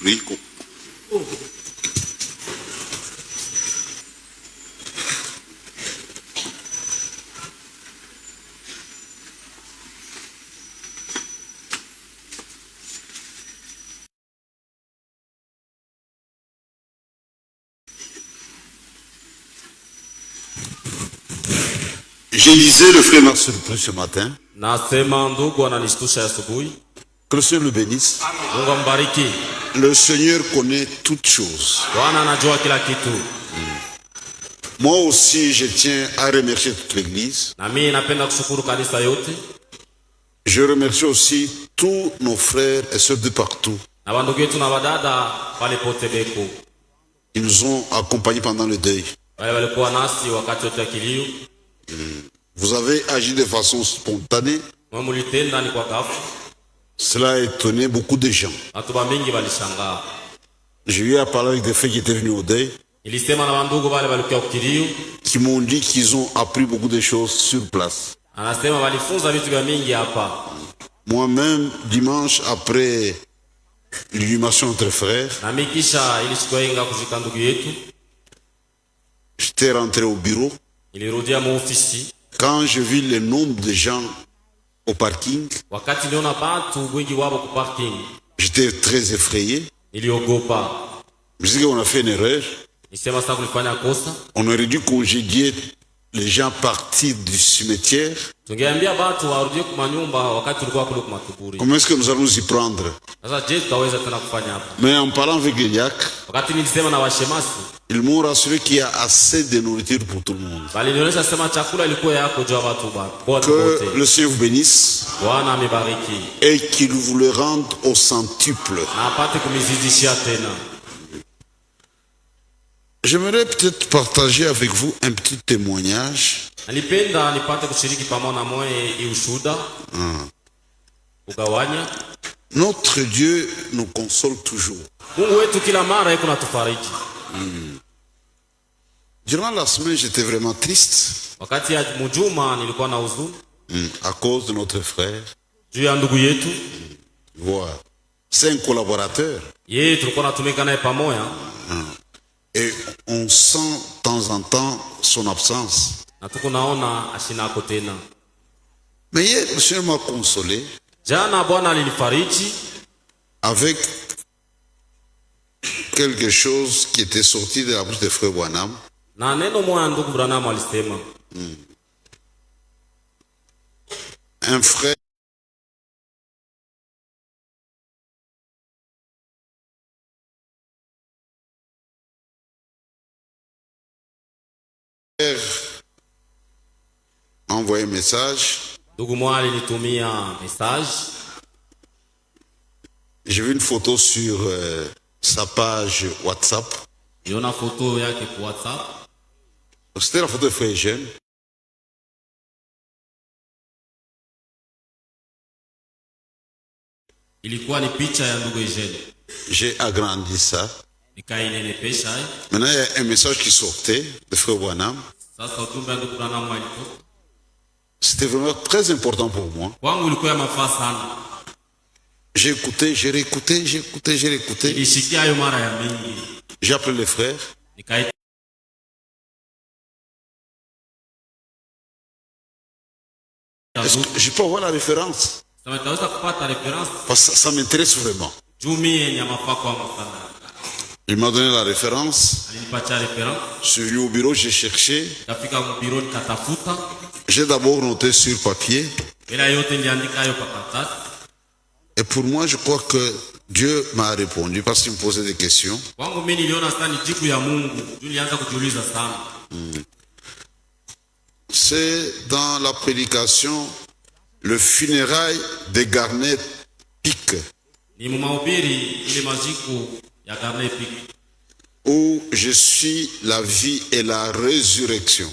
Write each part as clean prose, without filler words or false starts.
Rico. Je lisais le frère m'a surpris ce matin. Que le Seigneur le bénisse. Le Seigneur connaît toutes choses. Moi aussi, je tiens à remercier toute l'Église. Je remercie aussi tous nos frères et sœurs de partout. Ils nous ont accompagnés pendant le deuil. Vous avez agi de façon spontanée. Cela a étonné beaucoup de gens. J'ai eu à parler avec des frères qui étaient venus au deuil, qui m'ont dit qu'ils ont appris beaucoup de choses sur place. Moi-même, dimanche, après l'inhumation entre frères, j'étais rentré au bureau. Quand je vis le nombre de gens au parking, j'étais très effrayé. Je me suis dit qu'on a fait une erreur. On aurait dû congédier les gens partis du cimetière. Comment est-ce que nous allons nous y prendre? Mais en parlant avec les diacres, ils m'ont rassuré qu'il y a assez de nourriture pour tout le monde. Que le Seigneur vous bénisse et qu'il vous le rende au centuple. J'aimerais peut-être partager avec vous un petit témoignage. Notre Dieu nous console toujours. Durant la semaine, j'étais vraiment triste à cause de notre frère. Voilà. C'est un collaborateur. Et on sent de temps en temps son absence. Mais hier, le Seigneur m'a consolé avec quelque chose qui était sorti de la bouche de frère Branham. Un frère a envoyé un message. J'ai vu une photo sur sa page WhatsApp. C'était la photo de frère Eugène. J'ai agrandi ça. Maintenant, il y a un message qui sortait de frère Branham. C'était vraiment très important pour moi. J'ai écouté, j'ai réécouté, j'ai écouté, j'ai réécouté. J'ai appelé les frères. Est-ce que je peux avoir la référence? Parce que ça m'intéresse vraiment. Il m'a donné la référence. Je suis venu au bureau, j'ai cherché. J'ai d'abord noté sur papier. Et pour moi, je crois que Dieu m'a répondu parce qu'il me posait des questions. C'est dans la prédication le funérail de Garnet Pique, où je suis la vie et la résurrection.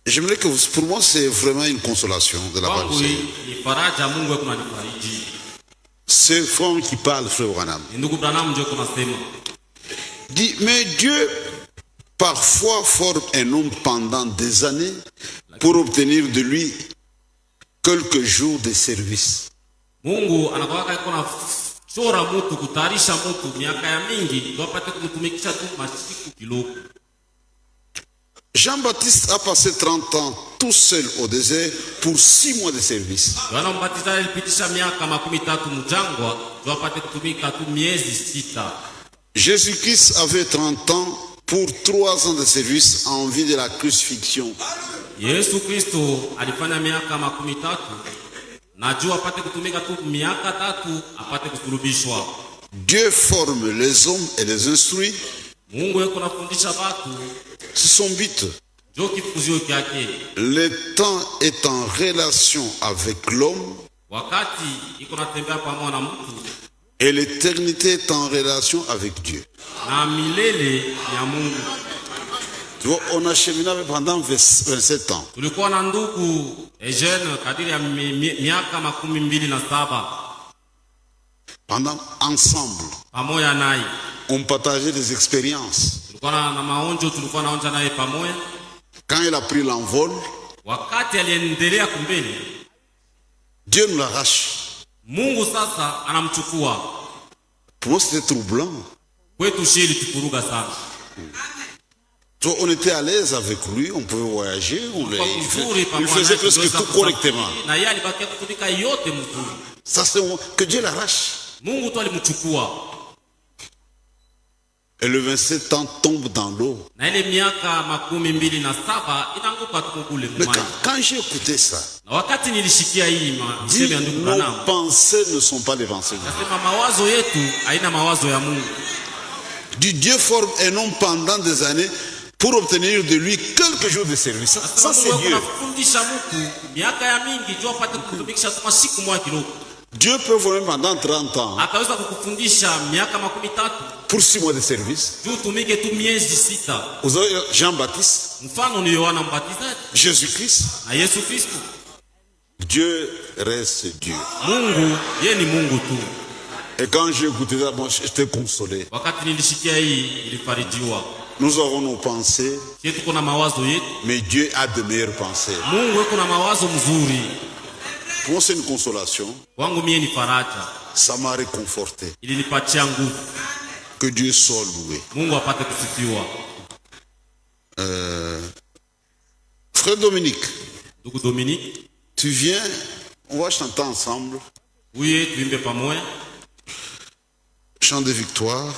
J'aimerais que vous, pour moi, c'est vraiment une consolation de la part du Seigneur. C'est frère qui parle, frère Branham. Dit, mais Dieu parfois forme un homme pendant des années pour obtenir de lui quelques jours de service. Mungu anakuwa iko na chora mtu kutarisha mtu miaka ya mingi ndio apate kumtumikisha tu masiku kidogo. Jean-Baptiste a passé 30 ans tout seul au désert pour 6 mois de service. Yohana Mbatizaji alipitisha miaka 13 mjangwa ndio apate kutumika tu miezi 6. Jésus-Christ avait 30 ans pour 3 ans de service en vue de la crucifixion. Yesu Kristo alifanya miaka 13 na juu apate kutumika tu miaka 3 apate kusulubishwa. Dieu forme les hommes et les instruit. Mungu yuko anafundisha watu. C'est son but. Ndio kifuzio kyake. Le temps est en relation avec l'homme. Wakati iko natembea pamoja na mtu. Et l'éternité est en relation avec Dieu. Na milele ya Mungu. Tu vois, on a cheminé pendant 27 ans. Tulikuwa na ndugu Eugene kadiri ya miaka 27. Pendant ensemble. Pamoja naye. On partageait des expériences. Tulikuwa na maonjo, tulikuwa naonja naye pamoja. Quand il a pris l'envol, wakati aliendelea kumbele, Dieu nous l'arrache. Mungu sasa anamchukua. Pour moi c'était troublant. Kwetu shili tukuruga sana. Donc, on était à l'aise avec lui, on pouvait voyager, il faisait presque tout correctement. Ça c'est que Dieu l'arrache. Et le 27 ans tombe dans l'eau. Mais quand j'ai écouté ça, nos pensées ne sont pas les pensées de Dieu. Dieu forme un homme pendant des années pour obtenir de lui quelques jours de service. Ça c'est Dieu. Dieu peut former pendant 30 ans pour 6 mois de service. Vous avez Jean-Baptiste, Jésus-Christ. Dieu reste Dieu. Et quand j'ai écouté ça, moi j'étais consolé. Nous avons nos pensées, mais Dieu a de meilleures pensées. Pour moi c'est une consolation. Ça m'a réconforté. Que Dieu soit loué. Frère Dominique, tu viens, on va chanter ensemble. Chant de victoire.